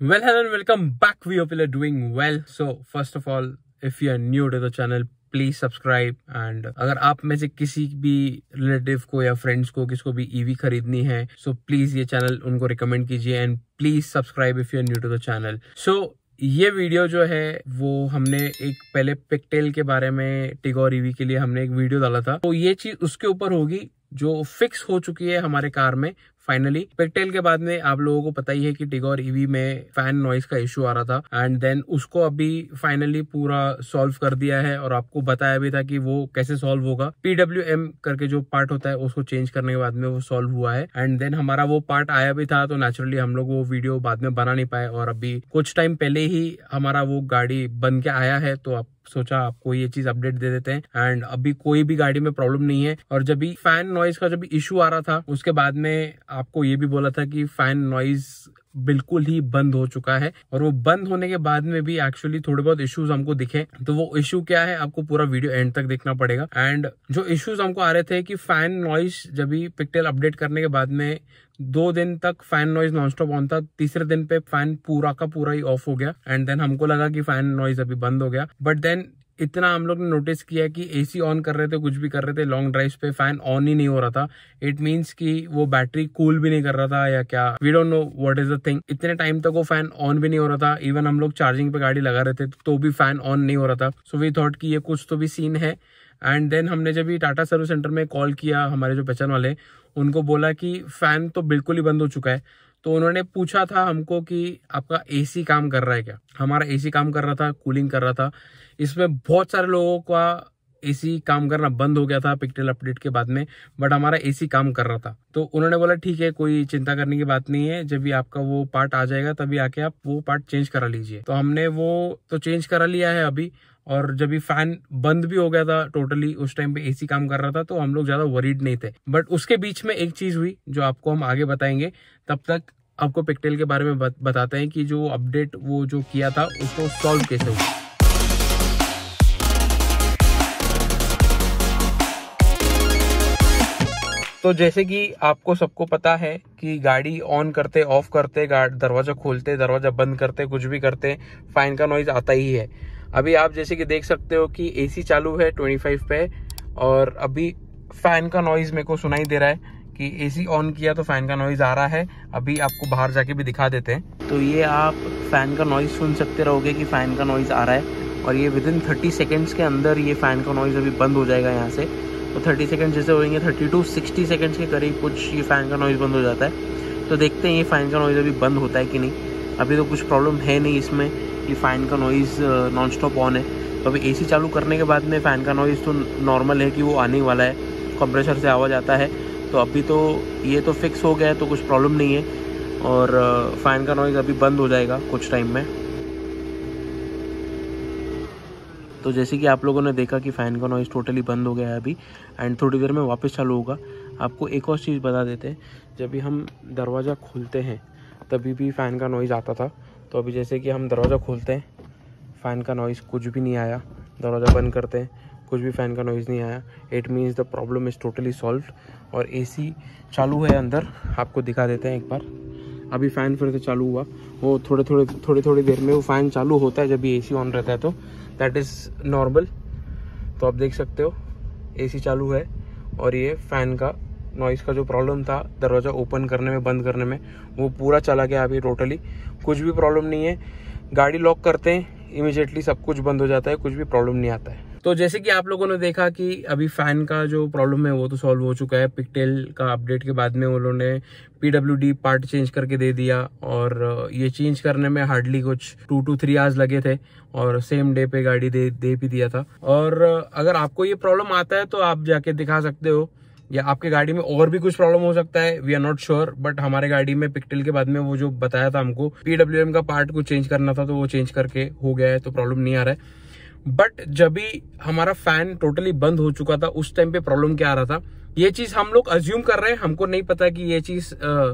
Well, hello and welcome back. We hope you're doing well. So, first of all, if you are new to the channel, please subscribe. And अगर आप में से किसी भी relative को या friends को किसको भी ईवी खरीदनी है, सो प्लीज ये चैनल उनको रिकमेंड कीजिए and please subscribe if you are new to the channel. So ये वीडियो जो है वो हमने एक पहले पिकटेल के बारे में, टिगोर ईवी के लिए हमने एक वीडियो डाला था, तो ये चीज उसके ऊपर होगी जो फिक्स हो चुकी है हमारे कार में फाइनली। पिकटेल के बाद में आप लोगों को पता ही है कि टिगोर ईवी में फैन नॉइज का इशू आ रहा था एंड देन उसको अभी फाइनली पूरा सॉल्व कर दिया है और आपको बताया भी था कि वो कैसे सॉल्व होगा। PWM करके जो पार्ट होता है उसको चेंज करने के बाद में वो सॉल्व हुआ है एंड देन हमारा वो पार्ट आया भी था, तो नेचुरली हम लोग वो वीडियो बाद में बना नहीं पाए और अभी कुछ टाइम पहले ही हमारा वो गाड़ी बन के आया है, तो आप सोचा आपको ये चीज अपडेट दे देते हैं। एंड अभी कोई भी गाड़ी में प्रॉब्लम नहीं है और जब भी फैन नॉइज का जब इशू आ रहा था उसके बाद में आपको ये भी बोला था कि फैन नॉइज बिल्कुल ही बंद हो चुका है और वो बंद होने के बाद में भी एक्चुअली थोड़े बहुत इश्यूज हमको दिखे। तो वो इशू क्या है आपको पूरा वीडियो एंड तक देखना पड़ेगा। एंड जो इश्यूज हमको आ रहे थे कि फैन नॉइज जब भी पिकटेल अपडेट करने के बाद में 2 दिन तक फैन नॉइज नॉनस्टॉप ऑन था, तीसरे दिन पे फैन पूरा का पूरा ही ऑफ हो गया एंड देन हमको लगा कि फैन नॉइज अभी बंद हो गया। बट देन इतना हम लोग ने नोटिस किया कि एसी ऑन कर रहे थे, कुछ भी कर रहे थे, लॉन्ग ड्राइव पे फैन ऑन ही नहीं हो रहा था। इट मीन्स कि वो बैटरी कूल भी नहीं कर रहा था या क्या, we don't know what is the thing. इतने टाइम तक वो फैन ऑन भी नहीं हो रहा था। इवन हम लोग चार्जिंग पे गाड़ी लगा रहे थे तो भी फैन ऑन नहीं हो रहा था। सो वी थॉट कि ये कुछ तो भी सीन है। एंड देन हमने जब भी टाटा सर्विस सेंटर में कॉल किया, हमारे जो पहचान वाले, उनको बोला कि फैन तो बिल्कुल ही बंद हो चुका है। तो उन्होंने पूछा था हमको कि आपका एसी काम कर रहा है क्या। हमारा एसी काम कर रहा था, कूलिंग कर रहा था। इसमें बहुत सारे लोगों का एसी काम करना बंद हो गया था पिकटेल अपडेट के बाद में, बट हमारा एसी काम कर रहा था। तो उन्होंने बोला ठीक है, कोई चिंता करने की बात नहीं है, जब भी आपका वो पार्ट आ जाएगा तभी आके आप वो पार्ट चेंज करा लीजिए। तो हमने वो तो चेंज करा लिया है अभी। और जब भी फैन बंद भी हो गया था टोटली, उस टाइम पे एसी काम कर रहा था, तो हम लोग ज्यादा वरीड नहीं थे। बट उसके बीच में एक चीज हुई जो आपको हम आगे बताएंगे। तब तक आपको पिकटेल के बारे में बताते हैं कि जो अपडेट वो जो किया था उसको सॉल्व कैसे हुआ। तो जैसे कि आपको सबको पता है कि गाड़ी ऑन करते, ऑफ करते, दरवाजा खोलते, दरवाजा बंद करते, कुछ भी करते, फैन का नॉइज आता ही है। अभी आप जैसे कि देख सकते हो कि एसी चालू है 25 पे और अभी फैन का नॉइज मेरे को सुनाई दे रहा है कि एसी ऑन किया तो फैन का नॉइज आ रहा है। अभी आपको बाहर जाके भी दिखा देते हैं, तो ये आप फैन का नॉइज सुन सकते रहोगे कि फैन का नॉइज आ रहा है और ये विदिन 30 सेकेंड्स के अंदर ये फैन का नॉइज अभी बंद हो जाएगा यहाँ से। तो 30 सेकेंड जैसे होंगे, 30 to 60 सेकेंड्स के करीब कुछ ये फ़ैन का नॉइज़ बंद हो जाता है। तो देखते हैं ये फ़ैन का नॉइज़ अभी बंद होता है कि नहीं। अभी तो कुछ प्रॉब्लम है नहीं इसमें, ये फ़ैन का नॉइज़ नॉन स्टॉप ऑन है। तो अभी एसी चालू करने के बाद में फ़ैन का नॉइज़ तो नॉर्मल है कि वो आने वाला है, कंप्रेसर से आवाज़ आता है। तो अभी तो ये तो फिक्स हो गया है, तो कुछ प्रॉब्लम नहीं है और फ़ैन का नॉइज़ अभी बंद हो जाएगा कुछ टाइम में। तो जैसे कि आप लोगों ने देखा कि फ़ैन का नॉइज़ टोटली बंद हो गया है अभी एंड थोड़ी देर में वापस चालू होगा। आपको एक और चीज़ बता देते हैं, जब भी हम दरवाज़ा खोलते हैं तभी भी फ़ैन का नॉइज़ आता था। तो अभी जैसे कि हम दरवाज़ा खोलते हैं, फ़ैन का नॉइज़ कुछ भी नहीं आया। दरवाज़ा बंद करते हैं, कुछ भी फ़ैन का नॉइज़ नहीं आया। It means the problem is totally solved. और एसी चालू है अंदर, आपको दिखा देते हैं एक बार। अभी फ़ैन फिर से चालू हुआ, वो थोड़ी देर में वो फ़ैन चालू होता है जब भी एसी ऑन रहता है, तो दैट इज़ नॉर्मल। तो आप देख सकते हो एसी चालू है और ये फ़ैन का नॉइज़ का जो प्रॉब्लम था दरवाज़ा ओपन करने में, बंद करने में, वो पूरा चला गया अभी टोटली। कुछ भी प्रॉब्लम नहीं है। गाड़ी लॉक करते हैं इमीडिएटली सब कुछ बंद हो जाता है, कुछ भी प्रॉब्लम नहीं आता है। तो जैसे कि आप लोगों ने देखा कि अभी फैन का जो प्रॉब्लम है वो तो सॉल्व हो चुका है। पिकटेल का अपडेट के बाद में उन्होंने PWD पार्ट चेंज करके दे दिया और ये चेंज करने में हार्डली कुछ 2 to 3 आवर्स लगे थे और सेम डे पे गाड़ी दे भी दिया था। और अगर आपको ये प्रॉब्लम आता है तो आप जाके दिखा सकते हो, या आपके गाड़ी में और भी कुछ प्रॉब्लम हो सकता है, we are not sure. But हमारे गाड़ी में पिकटेल के बाद में वो जो बताया था हमको PWM का पार्ट को चेंज करना था, तो वो चेंज करके हो गया है, तो प्रॉब्लम नहीं आ रहा है। बट जब भी हमारा फैन टोटली बंद हो चुका था उस टाइम पे प्रॉब्लम क्या आ रहा था, ये चीज हम लोग अज्यूम कर रहे हैं, हमको नहीं पता कि ये चीज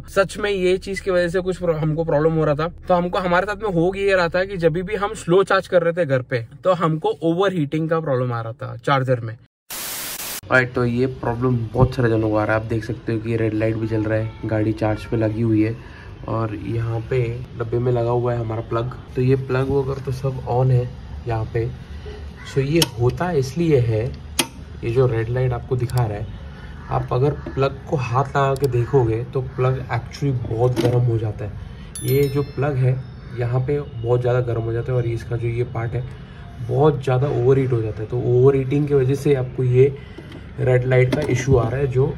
सच में ये चीज की वजह से कुछ हमको प्रॉब्लम हो रहा था। तो हमको हमारे साथ में हो ये रहा था कि जब भी हम स्लो चार्ज कर रहे थे घर पे, तो हमको ओवर हीटिंग का प्रॉब्लम आ रहा था चार्जर में। राइट, तो ये प्रॉब्लम बहुत सारे जनों को आ रहा है। आप देख सकते हो कि रेड लाइट भी चल रहा है, गाड़ी चार्ज पे लगी हुई है और यहाँ पे डब्बे में लगा हुआ है हमारा प्लग। तो ये प्लग वगैरह तो सब ऑन है यहाँ पे। सो ये होता इसलिए है, ये जो रेड लाइट आपको दिखा रहा है, आप अगर प्लग को हाथ लगा के देखोगे तो प्लग एक्चुअली बहुत गर्म हो जाता है। ये जो प्लग है यहाँ पे बहुत ज़्यादा गर्म हो जाता है और इसका जो ये पार्ट है बहुत ज़्यादा ओवर हीट हो जाता है। तो ओवर हीटिंग की वजह से आपको ये रेड लाइट का इशू आ रहा है जो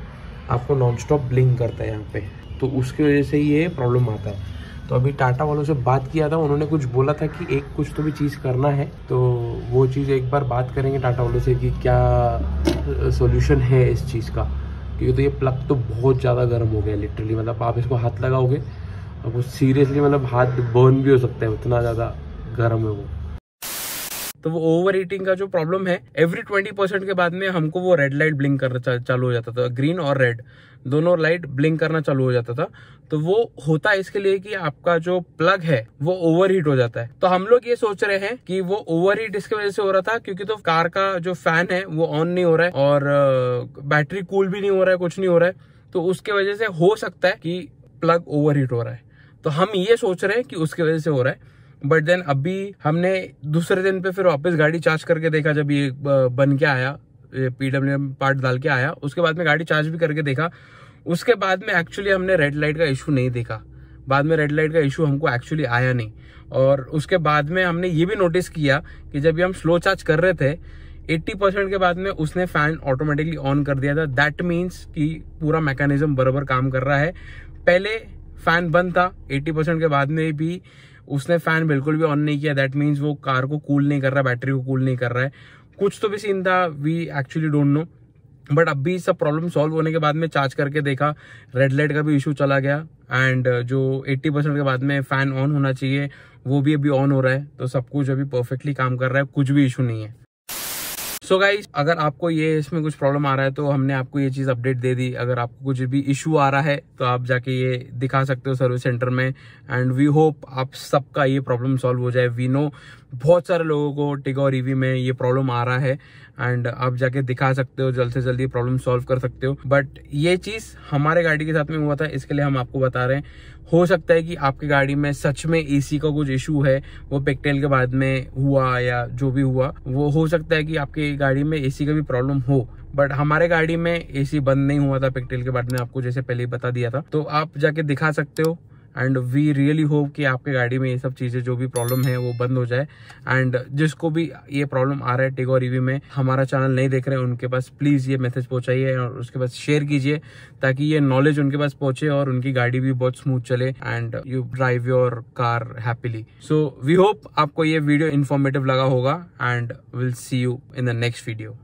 आपको नॉन स्टॉप ब्लिंक करता है यहाँ पे। तो उसकी वजह से ये प्रॉब्लम आता है। तो अभी टाटा वालों से बात किया था, उन्होंने कुछ बोला था कि एक कुछ तो भी चीज़ करना है। तो वो चीज़ एक बार बात करेंगे टाटा वालों से कि क्या सॉल्यूशन है इस चीज़ का, क्योंकि तो ये प्लग तो बहुत ज़्यादा गर्म हो गया लिटरली। मतलब आप इसको हाथ लगाओगे और वो सीरियसली मतलब हाथ बर्न भी हो सकता है, उतना ज़्यादा गर्म है वो। तो वो ओवर हीटिंग का जो प्रॉब्लम है, एवरी 20% के बाद में हमको वो रेड लाइट ब्लिंक करना चालू हो जाता था। ग्रीन और रेड दोनों लाइट ब्लिंक करना चालू हो जाता था। तो वो होता है इसके लिए कि आपका जो प्लग है वो ओवर हीट हो जाता है। तो हम लोग ये सोच रहे हैं कि वो ओवर हीट इसकी वजह से हो रहा था क्योंकि तो कार का जो फैन है वो ऑन नहीं हो रहा है और बैटरी कूल भी नहीं हो रहा है, कुछ नहीं हो रहा है। तो उसके वजह से हो सकता है कि प्लग ओवर हीट हो रहा है। तो हम ये सोच रहे हैं कि उसके वजह से हो रहा है। बट देन अभी हमने दूसरे दिन पे फिर वापस गाड़ी चार्ज करके देखा, जब ये बन के आया, PWM पार्ट डाल के आया, उसके बाद में गाड़ी चार्ज भी करके देखा। उसके बाद में एक्चुअली हमने रेड लाइट का इशू नहीं देखा। बाद में रेड लाइट का इशू हमको एक्चुअली आया नहीं। और उसके बाद में हमने ये भी नोटिस किया कि जब हम स्लो चार्ज कर रहे थे 80% के बाद में उसने फैन ऑटोमेटिकली ऑन कर दिया था। दैट मीन्स कि पूरा मैकेनिज्म बराबर काम कर रहा है। पहले फैन बंद था, 80% के बाद में भी उसने फैन बिल्कुल भी ऑन नहीं किया। दैट मीन्स वो कार को कूल नहीं कर रहा, बैटरी को कूल नहीं कर रहा है। कुछ तो भी सीन था, we actually don't know. But अभी सब प्रॉब्लम सॉल्व होने के बाद में चार्ज करके देखा, रेड लाइट का भी इशू चला गया एंड जो 80% के बाद में फैन ऑन होना चाहिए वो भी अभी ऑन हो रहा है। तो सब कुछ अभी परफेक्टली काम कर रहा है, कुछ भी इशू नहीं है। सो गाइज, अगर आपको ये इसमें कुछ प्रॉब्लम आ रहा है तो हमने आपको ये चीज़ अपडेट दे दी। अगर आपको कुछ भी इशू आ रहा है तो आप जाके ये दिखा सकते हो सर्विस सेंटर में एंड वी होप आप सबका ये प्रॉब्लम सॉल्व हो जाए। वी नो बहुत सारे लोगों को टिगो और ईवी में ये प्रॉब्लम आ रहा है एंड आप जाके दिखा सकते हो, जल्द से जल्द ये प्रॉब्लम सॉल्व कर सकते हो। बट ये चीज़ हमारे गाड़ी के साथ में हुआ था, इसके लिए हम आपको बता रहे हैं। हो सकता है कि आपकी गाड़ी में सच में एसी का कुछ इशू है, वो पिकटेल के बाद में हुआ या जो भी हुआ, वो हो सकता है कि आपकी गाड़ी में एसी का भी प्रॉब्लम हो। बट हमारे गाड़ी में एसी बंद नहीं हुआ था पिकटेल के बाद में, आपको जैसे पहले ही बता दिया था। तो आप जाके दिखा सकते हो एंड वी रियली होप कि आपके गाड़ी में ये सब चीज़ें जो भी प्रॉब्लम है वो बंद हो जाए। एंड जिसको भी ये प्रॉब्लम आ रहा है टिगो और ईवी में, हमारा चैनल नहीं देख रहे हैं, उनके पास प्लीज़ ये मैसेज पहुंचाइए और उसके पास शेयर कीजिए ताकि ये नॉलेज उनके पास पहुंचे और उनकी गाड़ी भी बहुत स्मूथ चले and you drive your car happily. So we hope आपको ये वीडियो इन्फॉर्मेटिव लगा होगा and will see you in the next video.